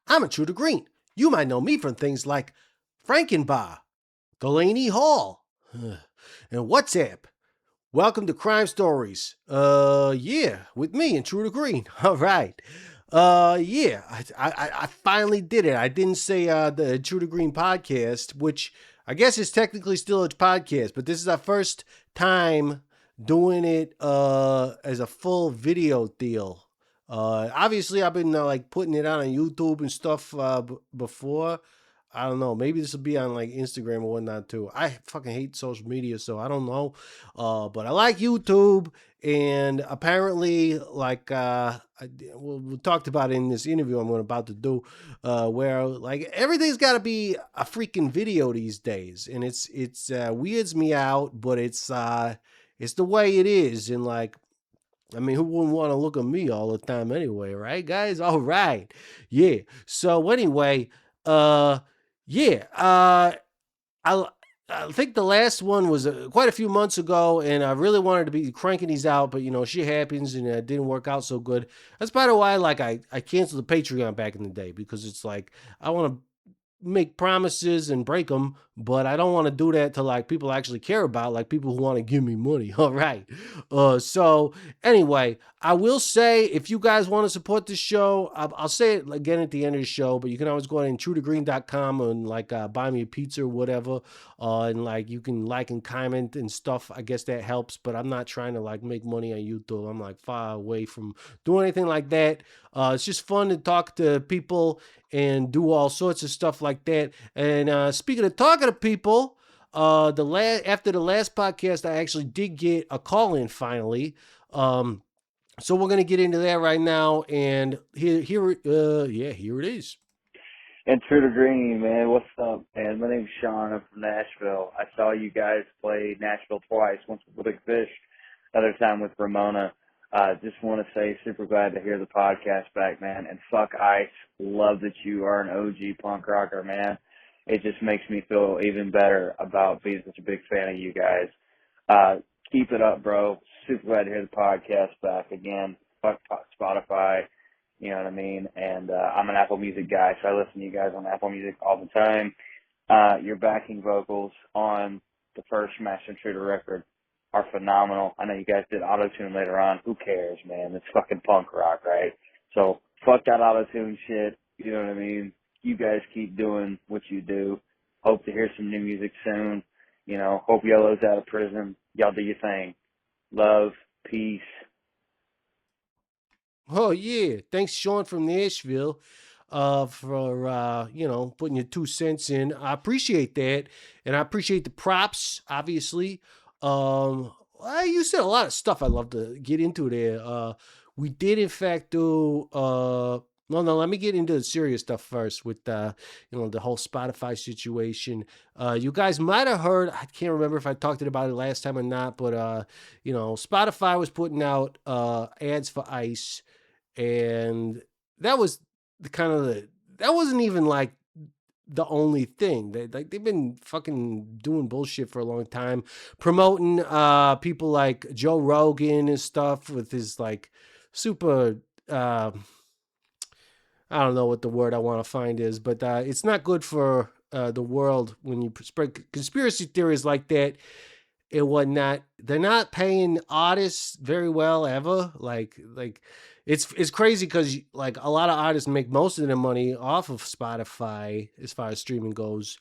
I'm Intruder Green. You might know me from things like Frankenbar, Delaney Hall, and WhatsApp. Welcome to Crime Stories. Yeah, with me, Intruder Green. All right. Yeah, I finally did it. I didn't say the Intruder Green podcast, which I guess is technically still a podcast, but this is our first time doing it as a full video deal. Obviously, I've been like putting it out on YouTube and stuff before. I don't know. Maybe this will be on like Instagram or whatnot too. I fucking hate social media, so I don't know. But I like YouTube, and apparently, like we talked about it in this interview I'm about to do, where like everything's got to be a freaking video these days, and it's weirds me out, but it's the way it is, and like I mean, who wouldn't want to look at me all the time anyway, right, guys? All right. Yeah. So anyway, uh yeah, I I think the last one was quite a few months ago, and I really wanted to be cranking these out, but shit happens, and it didn't work out so good. That's part of why, like, I canceled the Patreon back in the day, because it's like I want to make promises and break them, but I don't want to do that to like people I actually care about, like people who want to give me money. All right. So anyway, I will say, if you guys want to support this show, I'll say it again at the end of the show, but you can always go to intrudergreen.com and like buy me a pizza or whatever. And like you can like and comment and stuff. I guess that helps, but I'm not trying to like make money on YouTube. I'm like far away from doing anything like that. It's just fun to talk to people and do all sorts of stuff like that. And speaking of talking to people, after the last podcast, I actually did get a call in finally. So we're gonna get into that right now, and here it is. Intruder Green, man, what's up, man? My name's Sean. I'm from Nashville. I saw you guys play Nashville twice, once with Big Fish, other time with Ramona. Just want to say, super glad to hear the podcast back, man. And fuck Ice. Love that you are an OG punk rocker, man. It just makes me feel even better about being such a big fan of you guys. Keep it up, bro. Super glad to hear the podcast back again. Fuck Spotify. You know what I mean? And I'm an Apple Music guy, so I listen to you guys on Apple Music all the time. Your backing vocals on the first Smash Intruder record are phenomenal. I know you guys did auto-tune later on. Who cares, man? It's fucking punk rock, right? So fuck that auto-tune shit. You know what I mean? You guys keep doing what you do. Hope to hear some new music soon. Hope Yellow's out of prison. Y'all do your thing. Love, peace. Oh yeah, thanks Sean from Nashville for putting your 2 cents in. I appreciate that, and I appreciate the props, obviously. You said a lot of stuff I'd love to get into there. We did in fact do no, let me get into the serious stuff first with the whole Spotify situation. You guys might have heard, I can't remember if I talked about it last time or not, but Spotify was putting out ads for Ice, and that was that wasn't even like the only thing. They've been fucking doing bullshit for a long time, promoting people like Joe Rogan and stuff with his like super I don't know what the word I want to find is, but it's not good for the world when you spread conspiracy theories like that and whatnot. They're not paying artists very well ever. Like it's crazy because like a lot of artists make most of their money off of Spotify as far as streaming goes,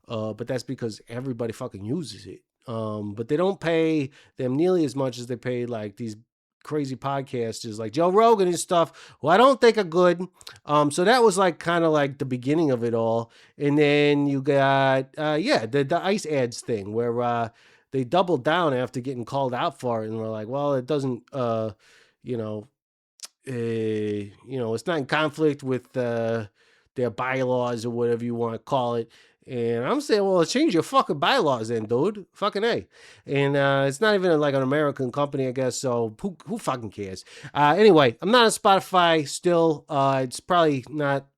but that's because everybody fucking uses it. But they don't pay them nearly as much as they pay like these crazy podcasters like Joe Rogan and stuff, who I don't think are good. So that was like kind of like the beginning of it all. And then you got the Ice ads thing where they doubled down after getting called out for it, and we're like, well, it doesn't it's not in conflict with their bylaws or whatever you want to call it. And I'm saying, well, change your fucking bylaws then, dude. Fucking A. And it's not even like an American company, I guess, so who fucking cares? Anyway, I'm not on Spotify still. It's probably not,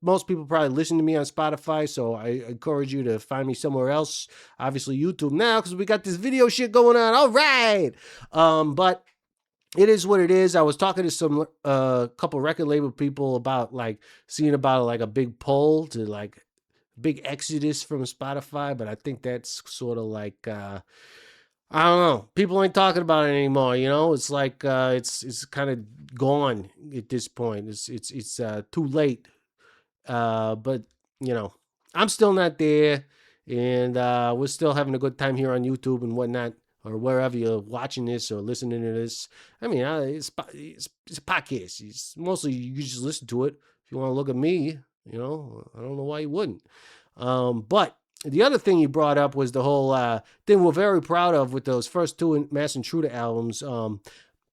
most people probably listen to me on Spotify, so I encourage you to find me somewhere else. Obviously, YouTube now, because we got this video shit going on. All right. But it is what it is. I was talking to some couple record label people about like seeing about like a big pull to like big exodus from Spotify, but I think that's sort of like I don't know. People ain't talking about it anymore. You know, it's like it's kind of gone at this point. It's too late. But you know, I'm still not there, and we're still having a good time here on YouTube and whatnot, or wherever you're watching this or listening to this. I mean, it's a podcast. It's mostly you just listen to it. If you want to look at me, you know, I don't know why you wouldn't. But the other thing you brought up was the whole thing we're very proud of with those first two Mass Intruder albums.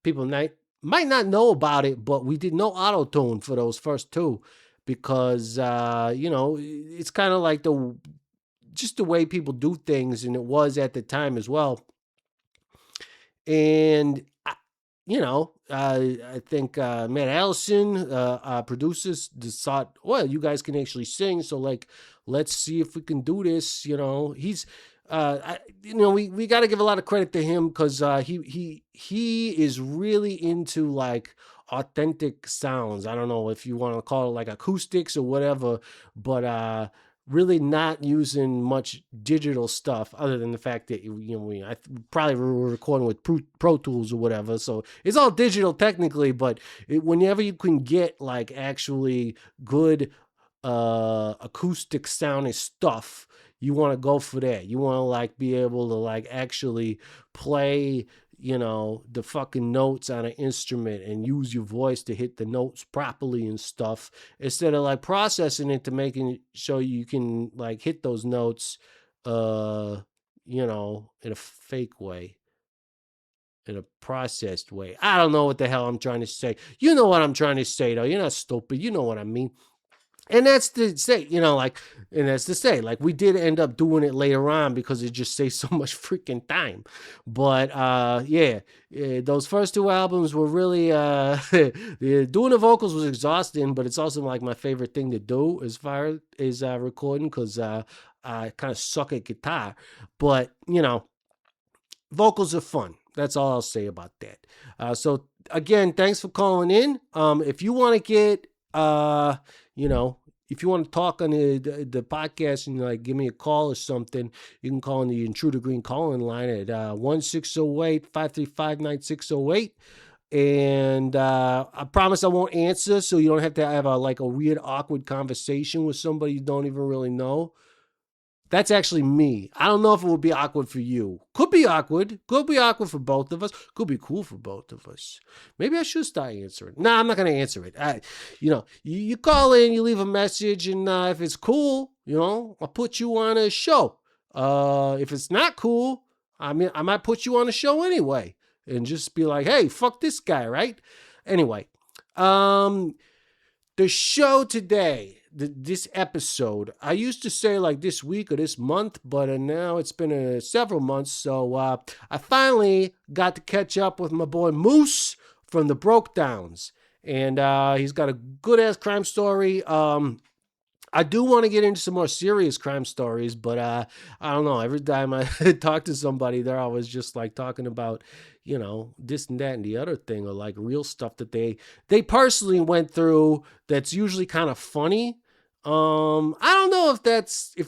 People might not know about it, but we did no auto tune for those first two because you know, it's kind of like just the way people do things, and it was at the time as well. And you know, I think Matt Allison, producers, just thought, well, you guys can actually sing, so like, let's see if we can do this. You know, he's, you know, we got to give a lot of credit to him because he is really into like authentic sounds. I don't know if you want to call it like acoustics or whatever, but really not using much digital stuff other than the fact that, you know, I probably were recording with Pro Tools or whatever. So it's all digital technically, but whenever you can get like actually good acoustic sounding stuff, you want to go for that. You want to like be able to like actually play, you know, the fucking notes on an instrument and use your voice to hit the notes properly and stuff, instead of like processing it to making it so you can like hit those notes, you know, in a fake way, in a processed way. I don't know what the hell I'm trying to say. You know what I'm trying to say though. You're not stupid. You know what I mean. And that's to say, you know, like, and that's to say, like, we did end up doing it later on because it just saves so much freaking time. But yeah, those first two albums were really, doing the vocals was exhausting, but it's also like my favorite thing to do as far as recording because I kind of suck at guitar. But, you know, vocals are fun. That's all I'll say about that. So again, thanks for calling in. If you want to get, you know, if you want to talk on the podcast and like give me a call or something, you can call on the Intruder Green call-in line at 1-608-535-9608. And I promise I won't answer, so you don't have to have a weird, awkward conversation with somebody you don't even really know. That's actually me. I don't know if it would be awkward for you. Could be awkward. Could be awkward for both of us. Could be cool for both of us. Maybe I should start answering. Nah, I'm not going to answer it. You know, you call in, you leave a message, and if it's cool, you know, I'll put you on a show. If it's not cool, I mean, I might put you on a show anyway and just be like, hey, fuck this guy, right? Anyway, the show today, this episode, I used to say like this week or this month, but now it's been several months. So I finally got to catch up with my boy Moose from the Brokedowns. And he's got a good ass crime story. I do want to get into some more serious crime stories, but I don't know. Every time I talk to somebody, they're always just like talking about, you know, this and that and the other thing, or like real stuff that they personally went through that's usually kind of funny. I don't know if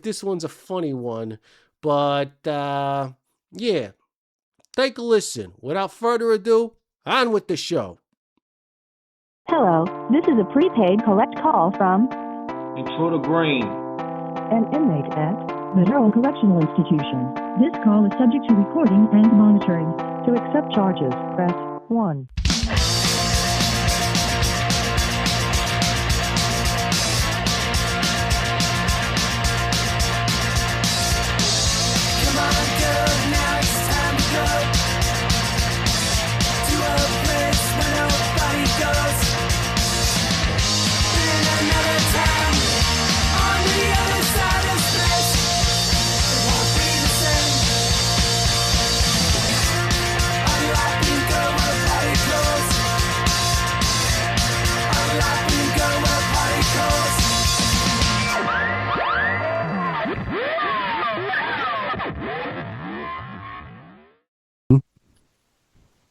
this one's a funny one, but yeah, take a listen. Without further ado, on with the show. Hello, this is a prepaid collect call from Intruder Green, an inmate at the Durham Correctional Institution. This call is subject to recording and monitoring. To accept charges, press 1. Go,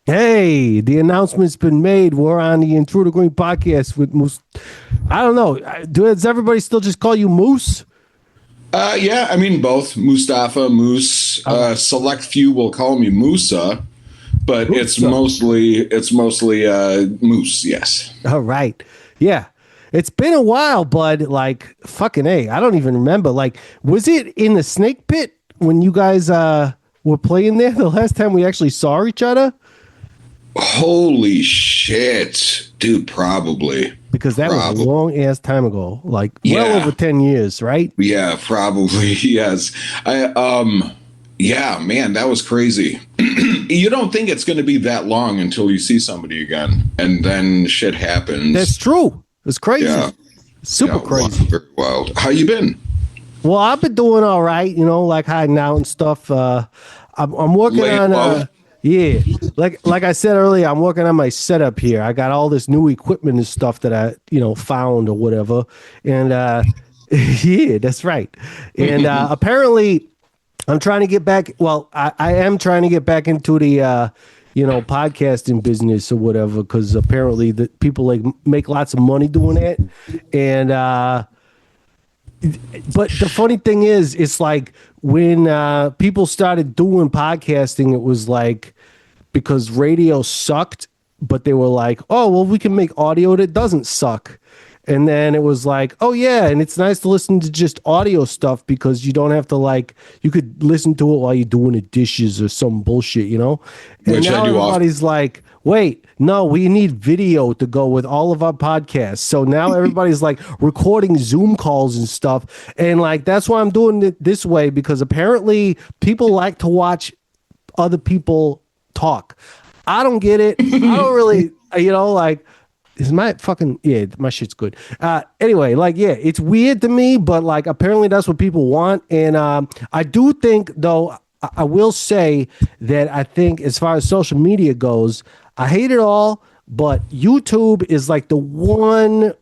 Hey, the announcement's been made. We're on the Intruder Green podcast with Moose. I don't know. Does everybody still just call you Moose? Yeah, I mean both Mustafa, Moose. Select few will call me Musa, but it's mostly Moose. Yes. All right. Yeah. It's been a while, bud. Like fucking A. I don't even remember. Like, was it in the snake pit when you guys were playing there the last time we actually saw each other? Holy shit, dude! Probably Because that was a long ass time ago. Like well over 10 years, right? Yeah, probably. Yes. Yeah, man, that was crazy. You don't think it's going to be that long until you see somebody again, and then shit happens. That's true. It's crazy. Yeah. Super crazy. Very wild. How you been? Well, I've been doing all right, like hiding out and stuff. I'm working on yeah. Like I said earlier, I'm working on my setup here. I got all this new equipment and stuff that I, found or whatever. And yeah, that's right. And apparently I'm trying to get back. Well, I am trying to get back into the podcasting business or whatever, because apparently the people like make lots of money doing it. And but the funny thing is, it's like when people started doing podcasting, it was like because radio sucked, but they were like, oh, well, we can make audio that doesn't suck. And then it was like, oh, yeah, and it's nice to listen to just audio stuff because you don't have to you could listen to it while you're doing the dishes or some bullshit, And Which now everybody's like, wait, no, we need video to go with all of our podcasts. So now everybody's like recording Zoom calls and stuff. And that's why I'm doing it this way, because apparently people like to watch other people talk. I don't get it. I don't really, is my fucking, my shit's good. Anyway, it's weird to me, but apparently that's what people want. And I do think, though, I will say that I think as far as social media goes, I hate it all, but YouTube is the one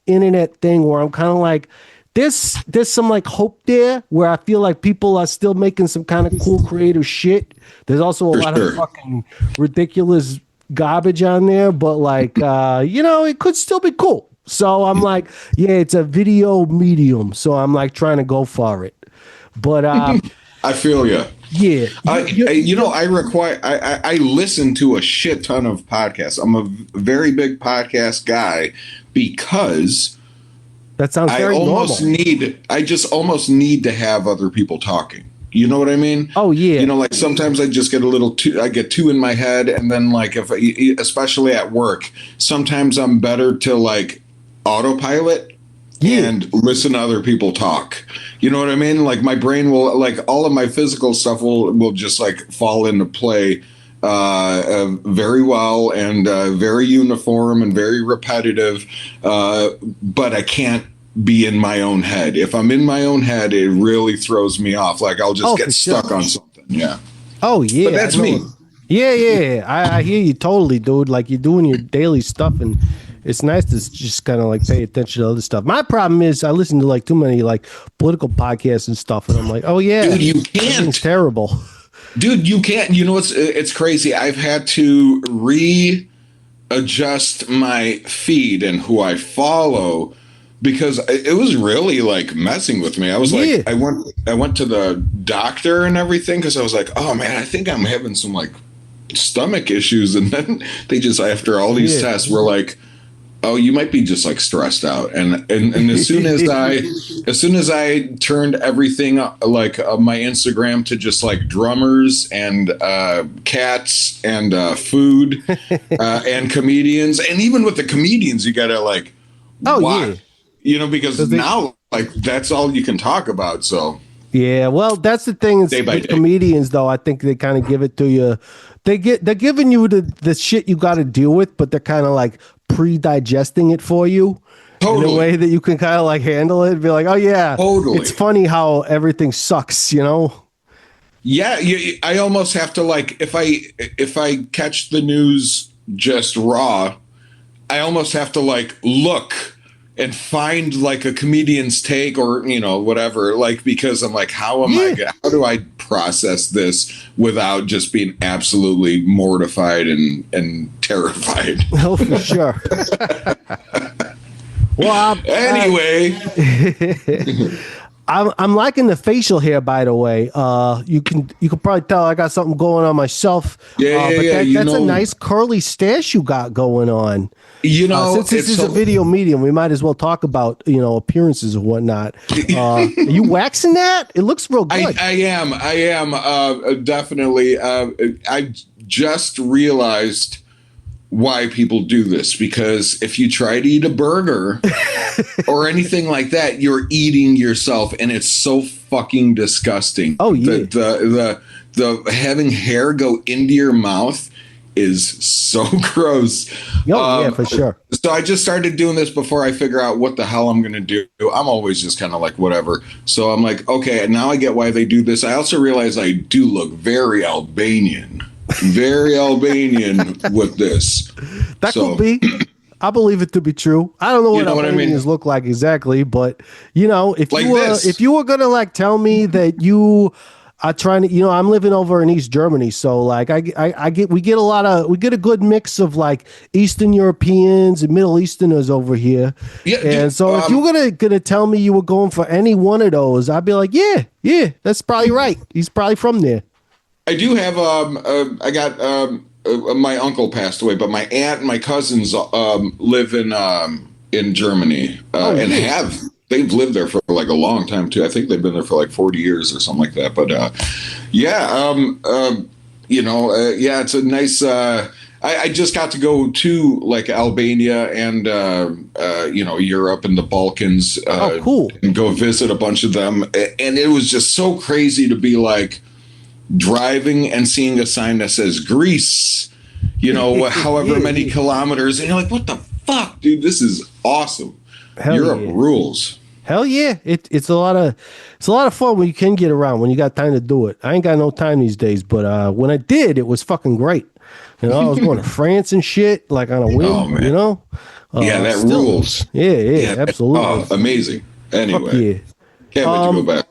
internet thing where I'm kind of there's some hope there where I feel like people are still making some kind of cool creative shit. There's also a lot of fucking ridiculous garbage on there, but it could still be cool. So I'm it's a video medium, so I'm trying to go for it. But I feel you. Yeah, I listen to a shit ton of podcasts. I'm a very big podcast guy because that sounds very normal. I just almost need to have other people talking. You know what I mean? Oh yeah. Sometimes I just get I get too in my head, and then especially at work, sometimes I'm better to autopilot and listen to other people talk. You know what I mean? My brain will all of my physical stuff will just fall into play very well and very uniform and very repetitive. But I can't be in my own head. If I'm in my own head, it really throws me off. I'll just get stuck on something. Yeah. Oh yeah. But that's me. Yeah. I hear you totally, dude. You're doing your daily stuff, and it's nice to just kind of pay attention to other stuff. My problem is I listen to too many political podcasts and stuff, and I'm oh yeah, dude, you can't. It's terrible. Dude, you can't. It's crazy. I've had to readjust my feed and who I follow, because it was really messing with me. I was I went to the doctor and everything because I was oh man, I think I'm having some stomach issues. And then they just, after all these tests, were oh, you might be just stressed out. And as soon as I turned everything my Instagram to just because cats and food and comedians, and even with the comedians, you gotta watch. Because now that's all you can talk about. So yeah, well, that's the thing. With comedians, though, I think they kind of give it to you. They're giving you the shit you got to deal with, but they're kind of pre-digesting it for you in a way that you can kind of handle it and be oh yeah, totally. It's funny how everything sucks, Yeah, I almost have to if I catch the news just raw, I almost have to look and find like a comedian's take or, you know, whatever, like, because I'm like, how do I process this without just being absolutely mortified and terrified? Oh, for sure. Well, anyway, I'm liking the facial hair, by the way. You can probably tell I got something going on myself. That's a nice curly stash you got going on. You know, since this is a video medium, we might as well talk about, you know, appearances and whatnot. Are you waxing that? It looks real good. I am definitely. I just realized why people do this, because if you try to eat a burger or anything like that, you're eating yourself, and it's so fucking disgusting. Oh yeah, the having hair go into your mouth is so gross. Yeah, for sure. So I just started doing this before I figure out what the hell I'm going to do. I'm always just kind of like, whatever. So I'm like, okay, now I get why they do this. I also realize I do look very Albanian with this. That could be. I believe it to be true. I don't know what Albanians look like exactly, but you know, if you were gonna like tell me that you are trying to, you know, I'm living over in East Germany, so like we get a good mix of like Eastern Europeans and Middle Easterners over here. Yeah, and so if you were gonna tell me you were going for any one of those, I'd be like, yeah, that's probably right. He's probably from there. I do have I got my uncle passed away, but my aunt and my cousins live in Germany they've lived there for like a long time too. I think they've been there for like 40 years or something like that. But it's a nice. I just got to go to like Albania and Europe and the Balkans. Cool! And go visit a bunch of them, and it was just so crazy to be like driving and seeing a sign that says Greece, you know, however many kilometers, and you're like, what the fuck, dude? This is awesome. Europe rules. Hell yeah. It's a lot of fun when you can get around, when you got time to do it. I ain't got no time these days, but when I did, it was fucking great. You know, I was going to France and shit, like on a whim, you know? That rules. Yeah, absolutely. Oh, amazing. Anyway. Can't wait to go back.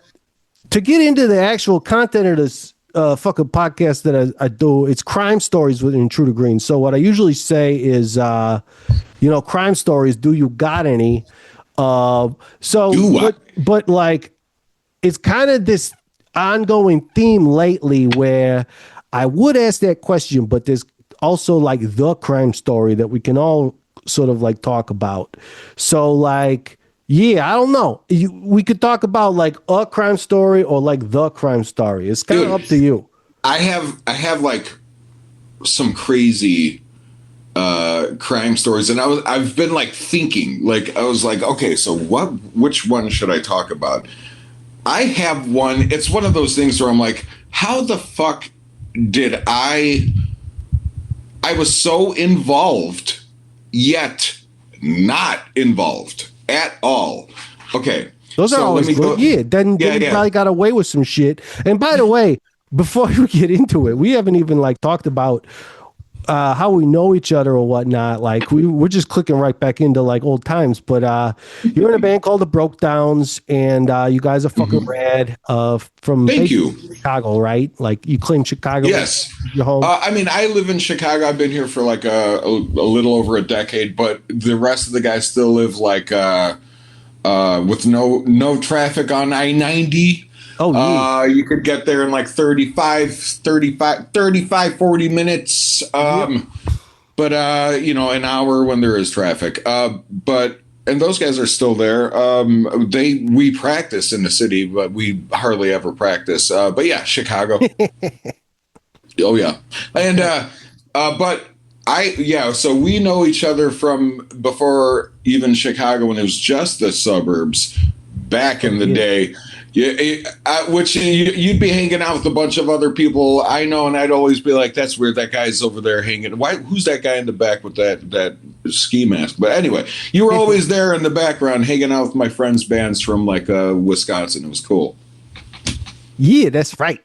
To get into the actual content of this fucking podcast that I do, it's crime stories with Intruder Green. So what I usually say is, crime stories, do you got any? But like, it's kind of this ongoing theme lately where I would ask that question, but there's also like the crime story that we can all sort of like talk about. So like, yeah, I don't know. We could talk about like a crime story or like the crime story. It's kind of up to you. I have like some crazy crime stories, and I've been like thinking, like I was like, okay, so which one should I talk about? I have one. It's one of those things where I'm like, how the fuck did I was so involved yet not involved at all. Okay. Those are always good. Yeah. Then you probably got away with some shit. And by the way, before we get into it, we haven't even like talked about how we know each other or whatnot. Like we're just clicking right back into like old times. But you're in a band called the Brokedowns, and you guys are fucking rad. From Chicago, right? Like you claim Chicago. Yes, your home. I mean, I live in Chicago. I've been here for like a little over a decade, but the rest of the guys still live like with no traffic on I-90. Oh, yeah. You could get there in like 40 minutes. But, an hour when there is traffic. And those guys are still there. We practice in the city, but we hardly ever practice. But yeah, Chicago. Oh yeah. And, so we know each other from before even Chicago, when it was just the suburbs back in the day. Yeah, which you'd be hanging out with a bunch of other people I know, and I'd always be like, "That's weird. That guy's over there hanging. Why? Who's that guy in the back with that ski mask?" But anyway, you were always there in the background, hanging out with my friends' bands from like Wisconsin. It was cool. Yeah, that's right.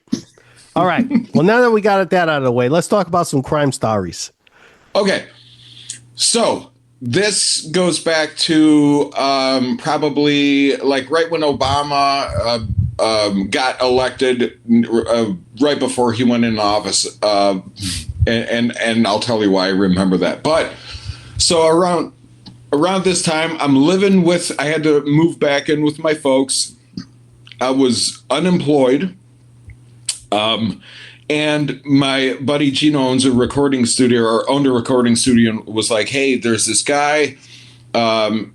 All right. Well, now that we got that out of the way, let's talk about some crime stories. Okay. So this goes back to probably like right when Obama got elected, right before he went into office, and I'll tell you why I remember that. But so around this time, I had to move back in with my folks. I was unemployed. And my buddy Gino owned a recording studio and was like, hey, there's this guy. I'm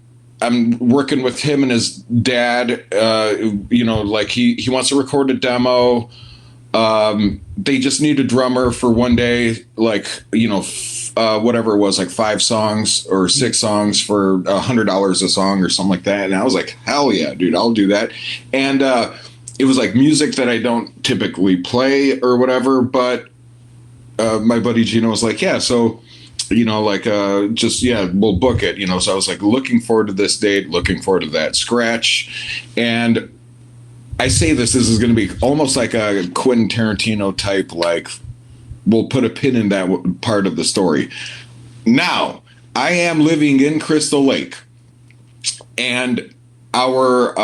working with him and his dad. Like he wants to record a demo. They just need a drummer for one day, like, whatever it was, like 5 songs or 6 songs for $100 a song or something like that. And I was like, hell yeah, dude, I'll do that. And it was like music that I don't typically play or whatever, but my buddy Gino was like, yeah, so, we'll book it, so I was like looking forward to this date, looking forward to that scratch. And I say this is going to be almost like a Quentin Tarantino type, like we'll put a pin in that part of the story. Now, I am living in Crystal Lake, and our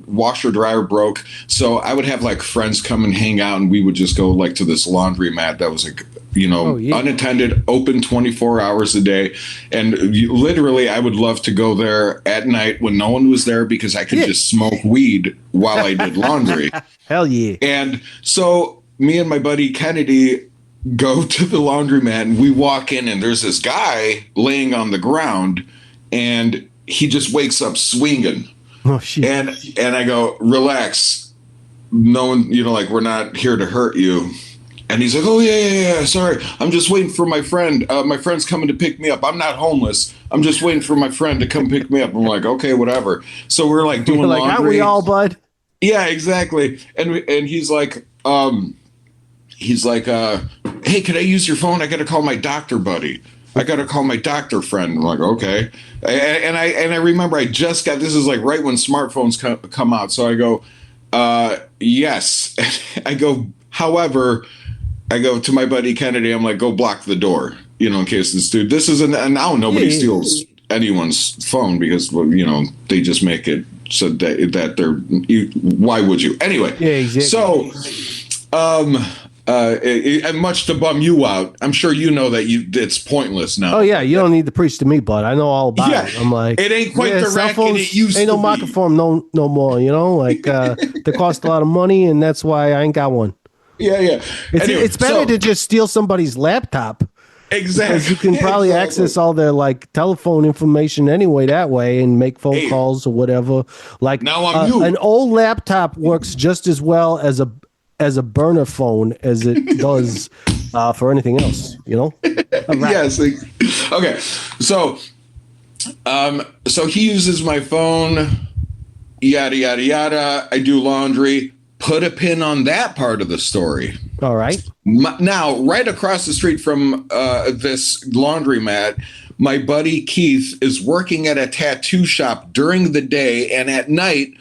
washer dryer broke, so I would have like friends come and hang out, and we would just go like to this laundromat that was like unattended, open 24 hours a day, and literally I would love to go there at night when no one was there because I could just smoke weed while I did laundry. Hell yeah. And so me and my buddy Kennedy go to the laundromat, and we walk in, and there's this guy laying on the ground, and he just wakes up swinging. Oh shit. And I go, relax. No one, we're not here to hurt you. And he's like, oh yeah, sorry. I'm just waiting for my friend. My friend's coming to pick me up. I'm not homeless. I'm just waiting for my friend to come pick me up. I'm like, okay, whatever. So we're like doing laundry. Aren't we all, bud? Yeah, exactly. And he's like, hey, can I use your phone? I got to call my doctor buddy. I got to call my doctor friend. I'm like, okay. And I remember I just got, this is like right when smartphones come out. So I go, yes. I go, however, I go to my buddy Kennedy. I'm like, go block the door, in case this dude, and now nobody steals anyone's phone because, they just make it so that they're, why would you? Anyway. Yeah, exactly. So, and much to bum you out, I'm sure that it's pointless now. Oh yeah, you don't need to preach to me, bud. I know all about it. I'm like, it ain't quite the racket it used ain't to no microphone no more. They cost a lot of money, and that's why I ain't got one. Yeah. It's better to just steal somebody's laptop. Exactly. Because you can probably access all their telephone information anyway that way and make phone calls or whatever. Like now I'm an old laptop works just as well as a burner phone as it does for anything else, Yes. Okay. So he uses my phone, yada, yada, yada. I do laundry, put a pin on that part of the story. All right. Now, right across the street from this laundromat, my buddy Keith is working at a tattoo shop during the day, and at night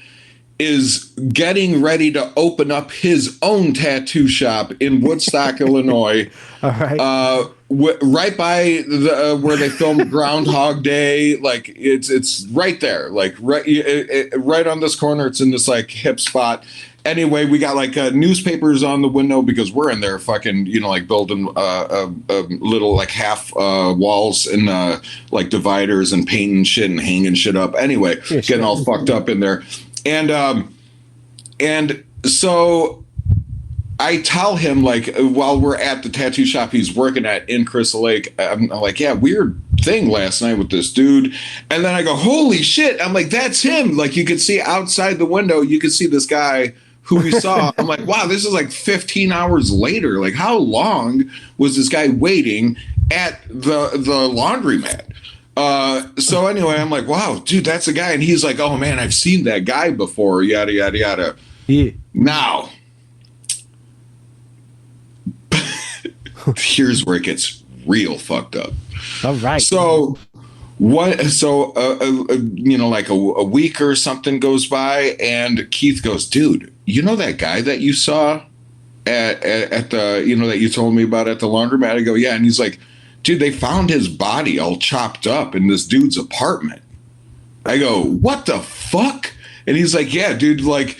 is getting ready to open up his own tattoo shop in Woodstock, Illinois. All right. Right by where they filmed Groundhog Day. Like it's right there, like right on this corner. It's in this like hip spot. Anyway, we got like newspapers on the window because we're in there fucking, like building little like half walls and like dividers and painting shit and hanging shit up. Anyway, getting all fucked up in there. And so I tell him, like, while we're at the tattoo shop he's working at in Crystal Lake, I'm like, yeah, weird thing last night with this dude. And then I go, holy shit. I'm like, that's him. Like, you could see outside the window, you could see this guy who we saw. I'm like, wow, this is like 15 hours later. Like, how long was this guy waiting at the laundromat? So anyway, I'm like, wow, dude, that's a guy. And he's like, oh man, I've seen that guy before, yada, yada, yada. Yeah. Now, here's where it gets real fucked up. All right. So like a week or something goes by, and Keith goes, dude, you know that guy that you saw at the, that you told me about at the laundromat? I go, yeah. And he's like, dude, they found his body all chopped up in this dude's apartment. I go, what the fuck? And he's like, yeah, dude, like,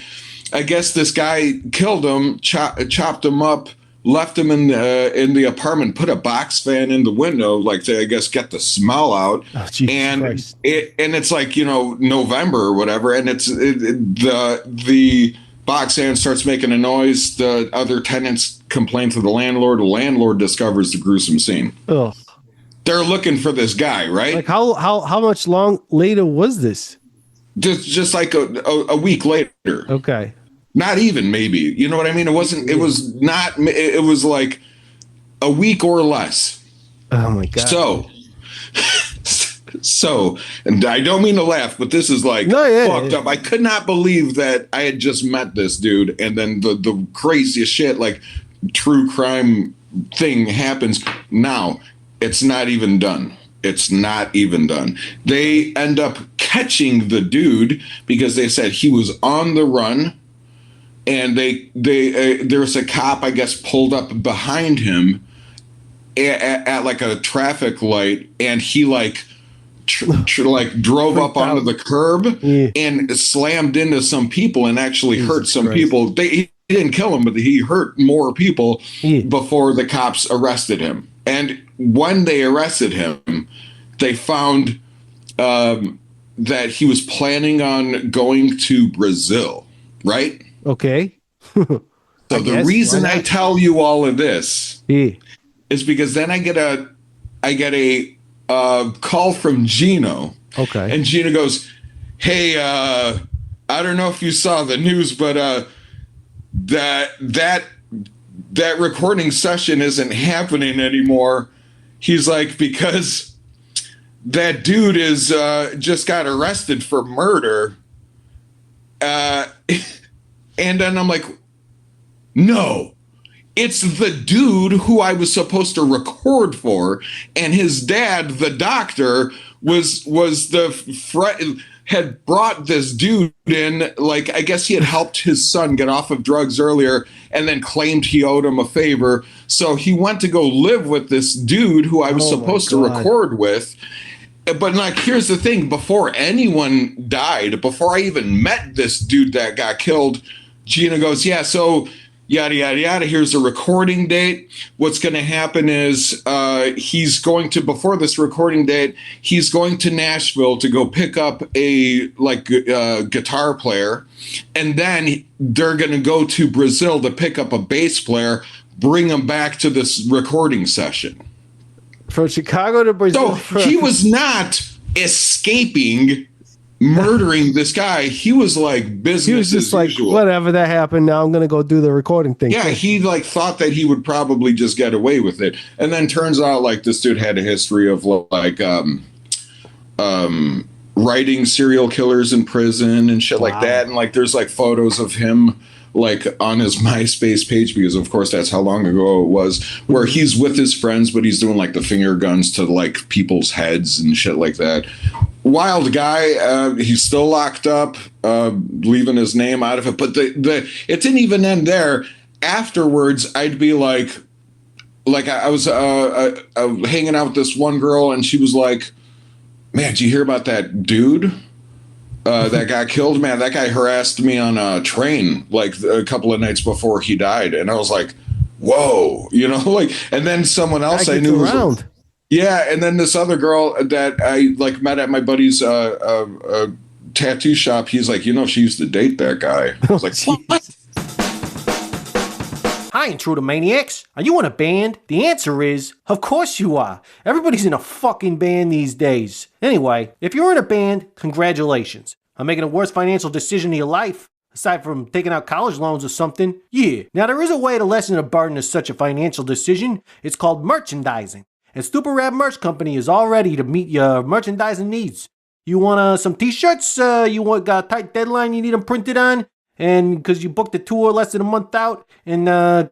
I guess this guy killed him, chopped him up, left him in the apartment, put a box fan in the window, like to, I guess, get the smell out. Oh, Jesus and Christ. it's like, November or whatever, and the box fan starts making a noise. The other tenants complain to the landlord. The landlord discovers the gruesome scene. Ugh. They're looking for this guy, right? Like how much later was this? Just like a week later. Okay. Not even, maybe. You know what I mean? It wasn't. It was not. It was like a week or less. Oh my God. So, and I don't mean to laugh, but this is like fucked up. I could not believe that I had just met this dude, and then the craziest shit, like true crime thing, happens. Now it's not even done. It's not even done. They end up catching the dude because they said he was on the run, and there's a cop, I guess, pulled up behind him at like a traffic light, and he like drove up onto the curb and slammed into some people and actually hurt some people. He didn't kill him, but he hurt more people before the cops arrested him. And when they arrested him, they found that he was planning on going to Brazil, right? Okay. So the reason I tell you all of this is because then I get a call from Gino. Okay. And Gino goes, hey, I don't know if you saw the news, but that recording session isn't happening anymore. He's like, because that dude is just got arrested for murder. And then I'm like, no, it's the dude who I was supposed to record for, and his dad, the doctor, had brought this dude in. Like, I guess he had helped his son get off of drugs earlier, and then claimed he owed him a favor. So he went to go live with this dude who I was supposed to record with. But like, here's the thing: before anyone died, before I even met this dude that got killed, Gina goes, yeah, so yada, yada, yada. Here's a recording date. What's going to happen is he's going to, before this recording date, he's going to Nashville to go pick up a guitar player. And then they're going to go to Brazil to pick up a bass player, bring him back to this recording session. From Chicago to Brazil. So he was not escaping murdering this guy. He was like business. He was just like, usual. Whatever that happened, now I'm gonna go do the recording thing. Yeah, he like thought that he would probably just get away with it, and then turns out like this dude had a history of like writing serial killers in prison and shit like that, and like there's like photos of him like on his MySpace page, because of course that's how long ago it was, where he's with his friends, but he's doing like the finger guns to like people's heads and shit like that. Wild guy. He's still locked up, leaving his name out of it. But it didn't even end there. Afterwards, I'd be like I was hanging out with this one girl, and she was like, man, did you hear about that dude that got killed? Man, that guy harassed me on a train like a couple of nights before he died. And I was like, whoa, like, and then someone else I knew was, yeah, and then this other girl that I like met at my buddy's tattoo shop, he's like, she used to date that guy. I was like, what? Hi, Intruder Maniacs. Are you in a band? The answer is, of course you are. Everybody's in a fucking band these days. Anyway, if you're in a band, congratulations. I'm making the worst financial decision of your life, aside from taking out college loans or something. Yeah. Now, there is a way to lessen the burden of such a financial decision. It's called merchandising. And Stupid Rap Merch Company is all ready to meet your merchandising needs. You want some t-shirts? Got a tight deadline you need them printed on? And because you booked a tour less than a month out and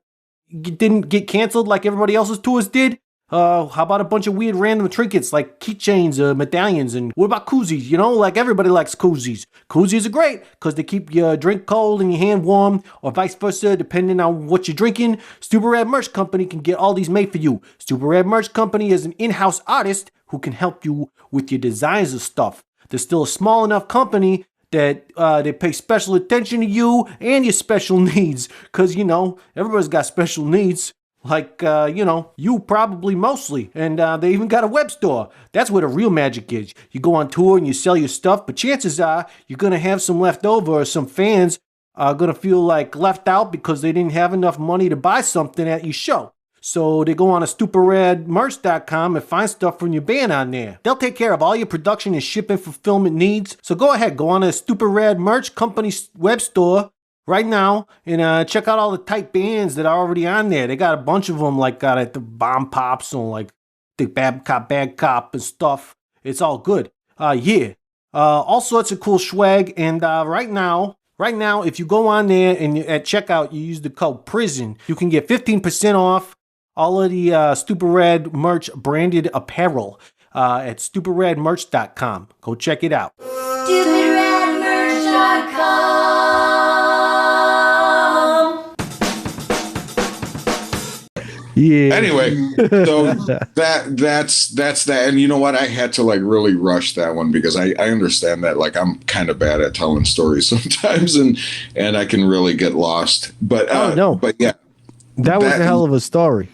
you didn't get canceled like everybody else's tours did? How about a bunch of weird random trinkets like keychains, medallions, and what about koozies? You know, like everybody likes koozies. Koozies are great because they keep your drink cold and your hand warm, or vice versa, depending on what you're drinking. Stupid Red Merch Company can get all these made for you. Stupid Red Merch Company is an in-house artist who can help you with your designs of stuff. They're still a small enough company that they pay special attention to you and your special needs, because, you know, everybody's got special needs. Like, you know, you probably mostly. And they even got a web store. That's where the real magic is. You go on tour and you sell your stuff, but chances are you're going to have some left over, or some fans are going to feel like left out because they didn't have enough money to buy something at your show. So they go on to stupidredmerch.com and find stuff from your band on there. They'll take care of all your production and shipping fulfillment needs. So go ahead, go on to Stupid Red Merch Company's web store right now and check out all the tight bands that are already on there. They got a bunch of them, like got the Bomb Pops and like the Bad Cop and stuff. It's all good. All sorts of cool swag. And right now, if you go on there and at checkout you use the code PRISON, you can get 15% off all of the Stupid Red Merch branded apparel at stupidredmerch.com. Go check it out. stupidredmerch.com. Yeah. Anyway, so that's that. And you know what? I had to like really rush that one because I understand that like I'm kind of bad at telling stories sometimes, and I can really get lost. But no. But yeah, That was a hell of a story.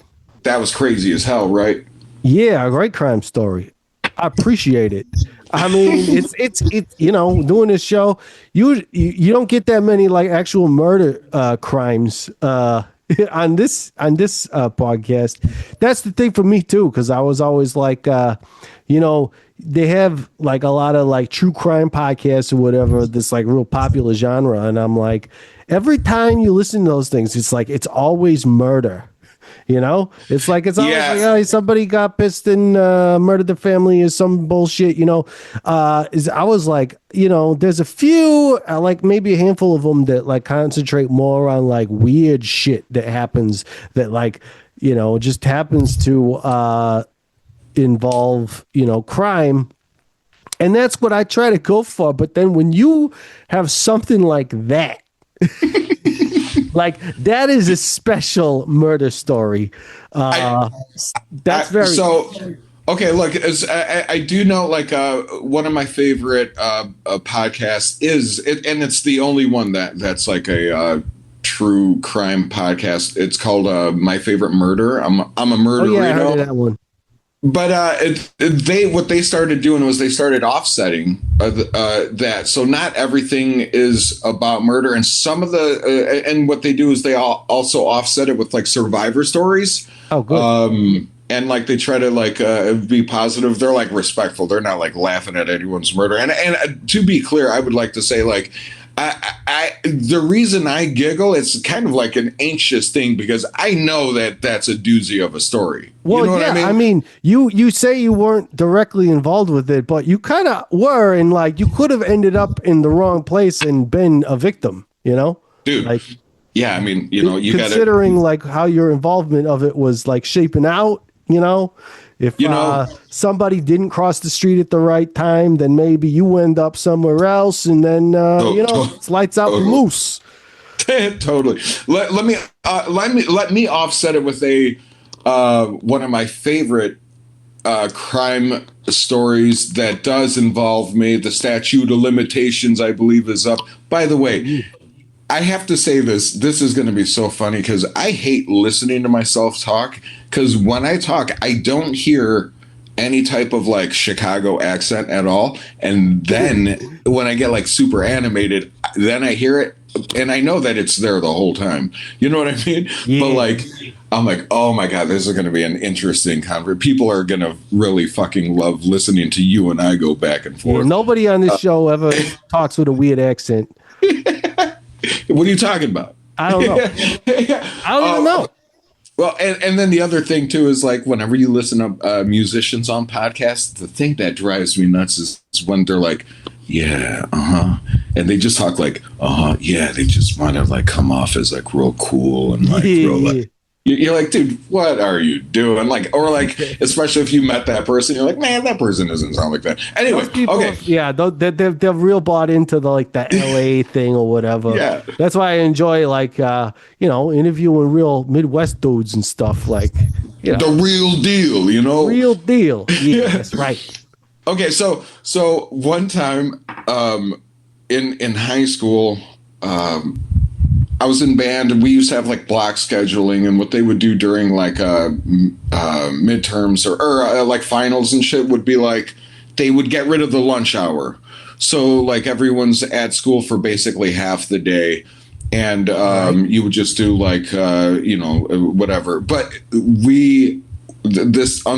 That was crazy as hell, right? Yeah, a great crime story. I appreciate it. I mean, it's you know, doing this show, you don't get that many like actual murder crimes on this podcast. That's the thing for me too, because I was always like, you know, they have like a lot of like true crime podcasts or whatever, this like real popular genre, and I'm like, every time you listen to those things, it's like it's always murder. You know, it's like it's always like, oh, somebody got pissed and murdered the family or some bullshit. You know, I was like, you know, there's a few, like maybe a handful of them that like concentrate more on like weird shit that happens that like, you know, just happens to involve, you know, crime. And that's what I try to go for. But then when you have something like that, like that is a special murder story. That's very so. Okay, look, I do know like one of my favorite podcasts is, and it's the only one that's like a true crime podcast. It's called My Favorite Murder. I'm a murderino. Oh yeah, I heard of that one. But what they started doing was they started offsetting that. So not everything is about murder, and some of the and what they do is they also offset it with like survivor stories. Oh, good. And like they try to like be positive. They're like respectful. They're not like laughing at anyone's murder. And to be clear, I would like to say like. The reason I giggle, it's kind of like an anxious thing because I know that that's a doozy of a story. Well, you know yeah, what I mean? I mean, you say you weren't directly involved with it, but you kind of were, and like you could have ended up in the wrong place and been a victim. You know, dude. Like, yeah, I mean, you know, you considering like how your involvement of it was like shaping out. You know, if somebody didn't cross the street at the right time, then maybe you end up somewhere else, and then it's lights out the moose. Totally. Let me offset it with a one of my favorite crime stories that does involve me. The statute of limitations, I believe, is up. By the way, I have to say this. This is going to be so funny because I hate listening to myself talk. Because when I talk, I don't hear any type of like Chicago accent at all. And then when I get like super animated, then I hear it and I know that it's there the whole time. You know what I mean? Yeah. But like, I'm like, oh my God, this is going to be an interesting conversation. People are going to really fucking love listening to you and I go back and forth. Yeah, nobody on this show ever talks with a weird accent. What are you talking about? I don't know. I don't even know. Well, and then the other thing too is like whenever you listen to musicians on podcasts, the thing that drives me nuts is when they're like, yeah, and they just talk like, yeah, they just want to like come off as like real cool and like real like, You're like, dude, what are you doing? Like, or like, especially if you met that person, you're like, man, that person doesn't sound like that. Anyway, okay. Yeah, they're real bought into the LA thing or whatever. Yeah. That's why I enjoy interviewing real Midwest dudes and stuff like, the real deal, real deal. Yeah, that's right. Okay, so one time, in high school, I was in band, and we used to have like block scheduling, and what they would do during like midterms or like finals and shit would be like they would get rid of the lunch hour, so like everyone's at school for basically half the day, and you would just do like whatever. But on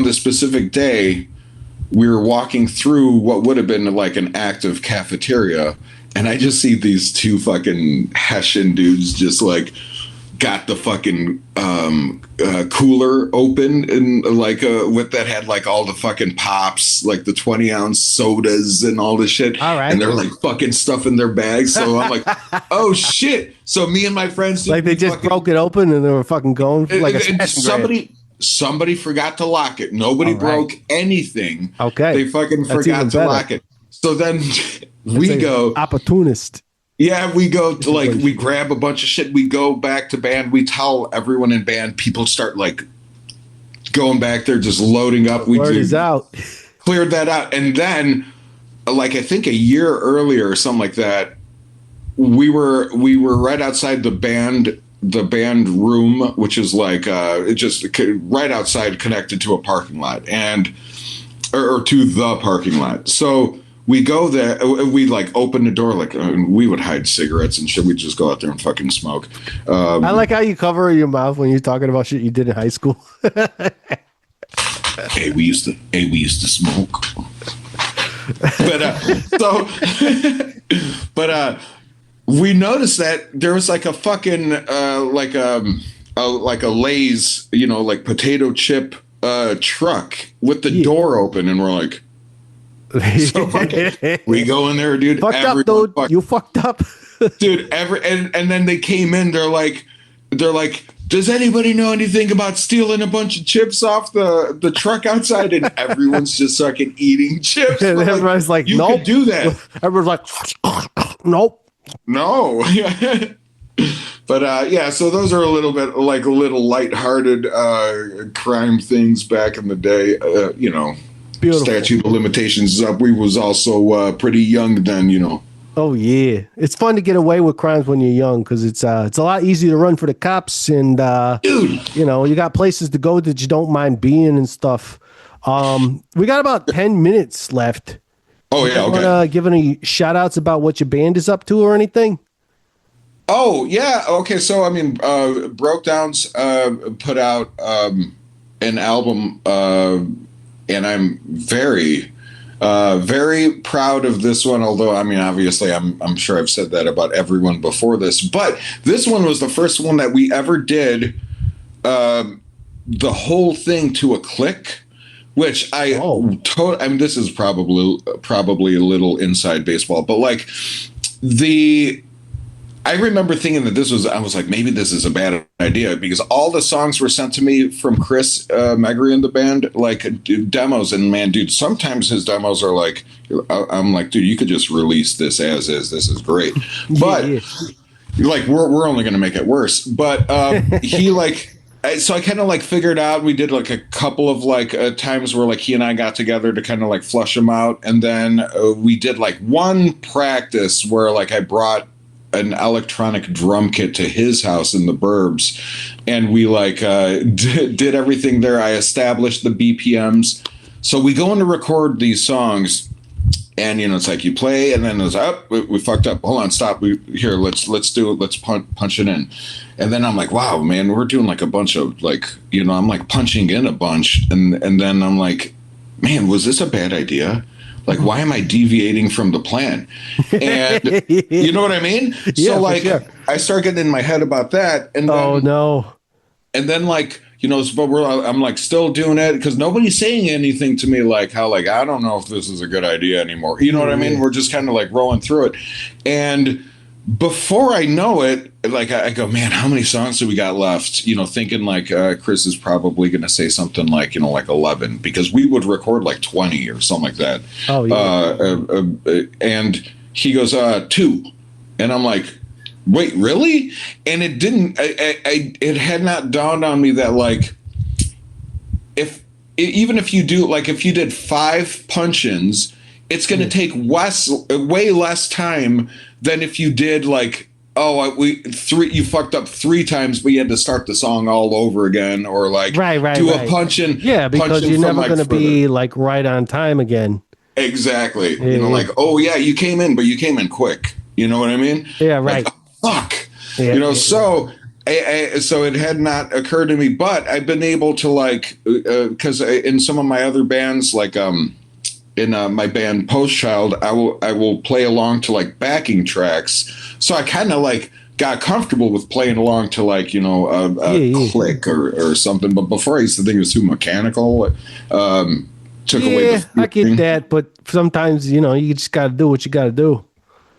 this specific day, we were walking through what would have been like an active cafeteria. And I just see these two fucking Hessian dudes just like got the fucking cooler open and like with that had like all the fucking pops, like the 20-ounce sodas and all this shit. All right. And they're like fucking stuff in their bags. So I'm like, oh shit. So me and my friends like they just broke it open and they were fucking going for like somebody forgot to lock it. Nobody broke anything. Okay. They fucking forgot to lock it. So then we go opportunist. Yeah, we go to like we grab a bunch of shit. We go back to band. We tell everyone in band. People start like going back there, just loading up. Word is out. Cleared that out, and then like I think a year earlier or something like that, we were right outside the band room, which is like just right outside, connected to a parking lot or to the parking lot. So we go there, we like open the door, like we would hide cigarettes and shit. We'd just go out there and fucking smoke. I like how you cover your mouth when you're talking about shit you did in high school. Hey, we used to smoke. But we noticed that there was like a fucking like a Lay's, like potato chip truck with the door open, and we're like, so we go in there, dude. Fucked up, dude. You fucked up, dude. And then they came in. They're like, does anybody know anything about stealing a bunch of chips off the truck outside? And everyone's just fucking eating chips. And everyone's like, you nope. could do that. Everyone's like, nope. No. But yeah, so those are a little bit like a little lighthearted crime things back in the day. Beautiful. Statute of limitations is up. We was also pretty young then, Oh yeah, it's fun to get away with crimes when you're young because it's a lot easier to run for the cops, and dude, you got places to go that you don't mind being and stuff. We got about 10 minutes left. Oh yeah, okay. Want to give any shout outs about what your band is up to or anything? Oh yeah, okay. So I mean, Brokedowns put out an album, and I'm very proud of this one. Although I mean, obviously, I'm sure I've said that about everyone before this, but this one was the first one that we ever did the whole thing to a click. Which I mean, this is probably a little inside baseball, but like I remember thinking that I was like, maybe this is a bad idea because all the songs were sent to me from Chris Megri in the band, like demos, and man, dude, sometimes his demos are like, I'm like, dude, you could just release this as is. This is great, but like we're only going to make it worse. But he like. So I kind of like figured out, we did like a couple of like times where like he and I got together to kind of like flush them out. And then we did like one practice where like I brought an electronic drum kit to his house in the burbs. And we like did everything there. I established the BPMs. So we go in to record these songs. And it's like you play, and then it's we fucked up. Hold on, stop. Let's do it. Let's punch it in. And then I'm like, wow, man, we're doing like a bunch of like, I'm like punching in a bunch, and then I'm like, man, was this a bad idea? Like, why am I deviating from the plan? And you know what I mean? Yeah, so like, sure. I start getting in my head about that, and then, oh no, and then like. But I'm like still doing it because nobody's saying anything to me like how like I don't know if this is a good idea anymore. You know what I mean? We're just kind of like rolling through it, and before I know it, like I go, man, how many songs do we got left? Thinking like Chris is probably going to say something like, like 11, because we would record like 20 or something like that. Oh, yeah. And he goes, 2. And I'm like, wait, really? And it didn't, it had not dawned on me that like, even if you do, like if you did 5 punch-ins, it's going to take way less time than if you did like, you fucked up 3 times, but you had to start the song all over again, or like do a punch-in. Yeah, because you're never going to be like right on time again. Exactly. Like, oh yeah, you came in, but you came in quick. You know what I mean? Yeah, right. Like, fuck. So it had not occurred to me, but I've been able to like, because in some of my other bands, like in my band Post Child, I will play along to like backing tracks. So I kind of like got comfortable with playing along to like, a click or something. But before I used to think it was too mechanical. Took away the I get that, but sometimes you just got to do what you got to do.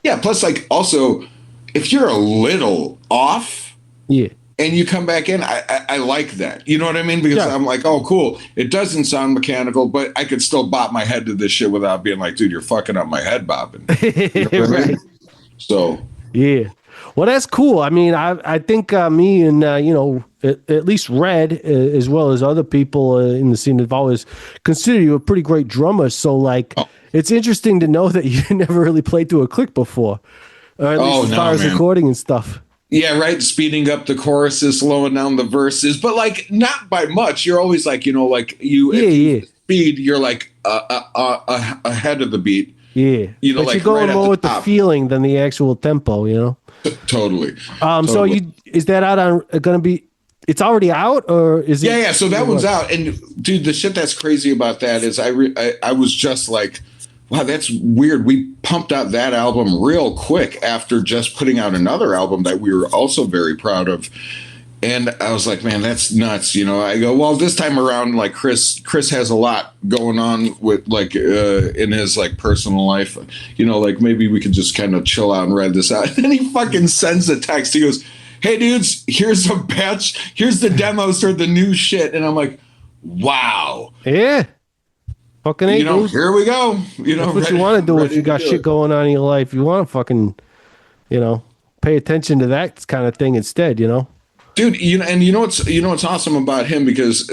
Yeah. Plus, like, also, if you're a little off, and you come back in, I like that. You know what I mean? Because I'm like, oh, cool. It doesn't sound mechanical, but I could still bop my head to this shit without being like, dude, you're fucking up my head bobbing. You know what I mean? So yeah. Well, that's cool. I mean, I think me and at least Red, as well as other people in the scene, have always considered you a pretty great drummer. So, like, it's interesting to know that you never really played through a click before, or at least as far as recording and stuff. Yeah, right. Speeding up the choruses, slowing down the verses, but like not by much. You're always like, like you speed, you're like ahead of the beat. Yeah, but like you're going right more with top. The feeling than the actual tempo. Totally. So is that out on going to be? It's already out, or is it? Yeah. So that one's out, and dude, the shit that's crazy about that is I was just like, wow, that's weird. We pumped out that album real quick after just putting out another album that we were also very proud of. And I was like, man, that's nuts. I go, well, this time around, like Chris has a lot going on with like in his like personal life, like maybe we could just kind of chill out and read this out. And then he fucking sends a text. He goes, hey dudes, here's a batch. Here's the demos for the new shit. And I'm like, wow. Yeah. Fucking dude. Here we go. That's what you want to do if you got shit going on in your life. You want to fucking, pay attention to that kind of thing instead, Dude, and you know what's awesome about him, because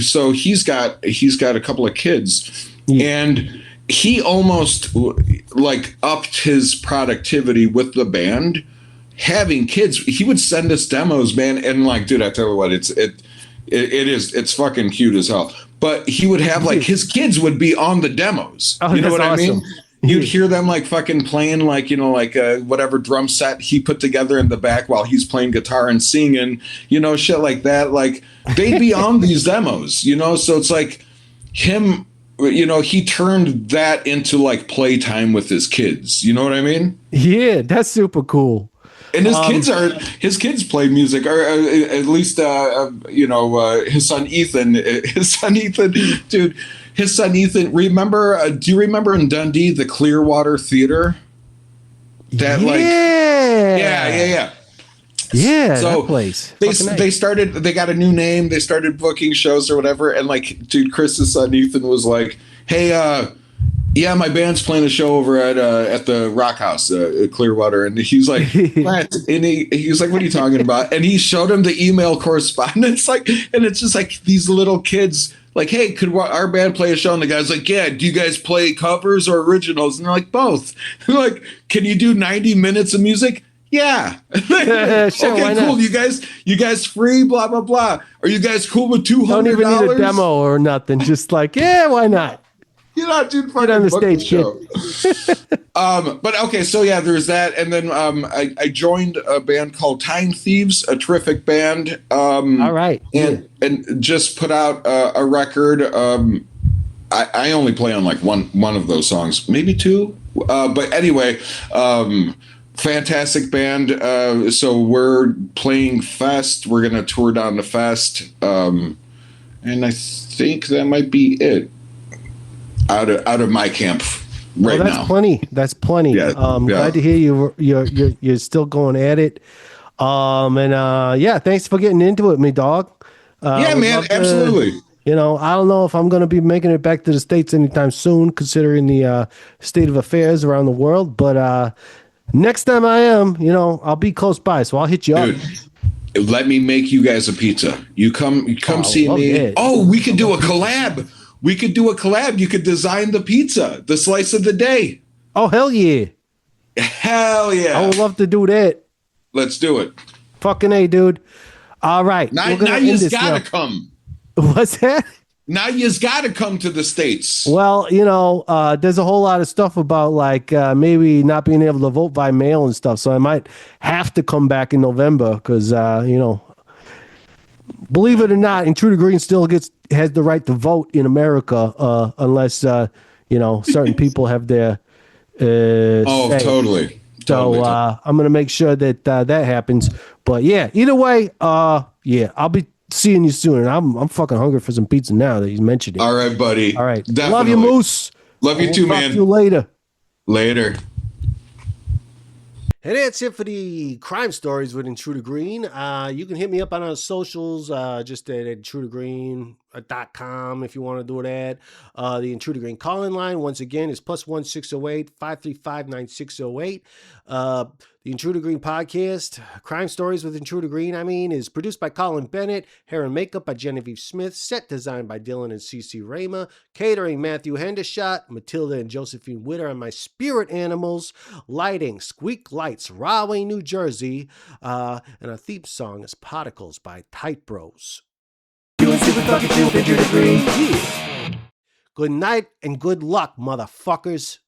so he's got a couple of kids, and he almost like upped his productivity with the band having kids. He would send us demos, man, and like, dude, I tell you what, it's fucking cute as hell. But he would have like his kids would be on the demos. Oh, you know what awesome. I mean? You'd hear them like fucking playing like, whatever drum set he put together in the back while he's playing guitar and singing, shit like that. Like they'd be on these demos, so it's like him, he turned that into like playtime with his kids. You know what I mean? Yeah, that's super cool. And his kids play music, or at least, his son Ethan, dude. His son Ethan, do you remember in Dundee, the Clearwater Theater? Yeah. Yeah, so that place. They got a new name, they started booking shows or whatever, and like, dude, Chris's son Ethan was like, hey, yeah, my band's playing a show over at the Rock House at Clearwater, and he's like, what? And he's like, what are you talking about? And he showed him the email correspondence, like, and it's just like these little kids, like, hey, could our band play a show? And the guy's like, yeah, do you guys play covers or originals? And they're like, both. They're like, can you do 90 minutes of music? Yeah. Sure, okay, cool. You guys free, blah, blah, blah. Are you guys cool with $200? Don't even need a demo or nothing. Just like, yeah, why not? You're not doing fucking on the stage, kid. But okay, so yeah, there's that, and then I joined a band called Time Thieves, a terrific band. All right, and just put out a record. I only play on like one of those songs, maybe 2. But anyway, fantastic band. So we're playing Fest. We're gonna tour down to Fest, and I think that might be it. Out of my camp right that's now. plenty. That's plenty. Yeah, Glad to hear you're still going at it. Thanks for getting into it, me dog. Yeah, Would man, love to- absolutely. I don't know if I'm going to be making it back to the States anytime soon, considering the state of affairs around the world. But next time I am, I'll be close by, so I'll hit you up. Dude, let me make you guys a pizza. You come see me. That. Oh, we could do a collab. We could do a collab. You could design the pizza, the slice of the day. Oh, hell yeah. Hell yeah. I would love to do that. Let's do it. Fucking A, dude. All right. Now you gotta come. What's that? Now you gotta come to the States. Well, there's a whole lot of stuff about like maybe not being able to vote by mail and stuff. So I might have to come back in November because, believe it or not, Intruder Green still has the right to vote in America unless, certain people have their say. Totally. So I'm going to make sure that that happens. But yeah, either way, I'll be seeing you soon. And I'm fucking hungry for some pizza now that you mentioned it. All right, buddy. All right. Definitely. Love you, Moose. Love you too, man. Talk to you later. Later. And that's it for the crime stories with Intruder Green. You can hit me up on our socials, just at intrudergreen.com if you want to do that. The Intruder Green call-in line, once again, is +1 608 535 9608. The Intruder Green podcast, Crime Stories with Intruder Green, is produced by Colin Bennett, hair and makeup by Genevieve Smith, set design by Dylan and CeCe Rama, catering Matthew Hendershot, Matilda and Josephine Witter, and my spirit animals, lighting Squeak Lights, Rahway, New Jersey, and our theme song is Particles by Tight Bros. Doing super fucking stupid, Intruder Green. Yeah. Good night and good luck, motherfuckers.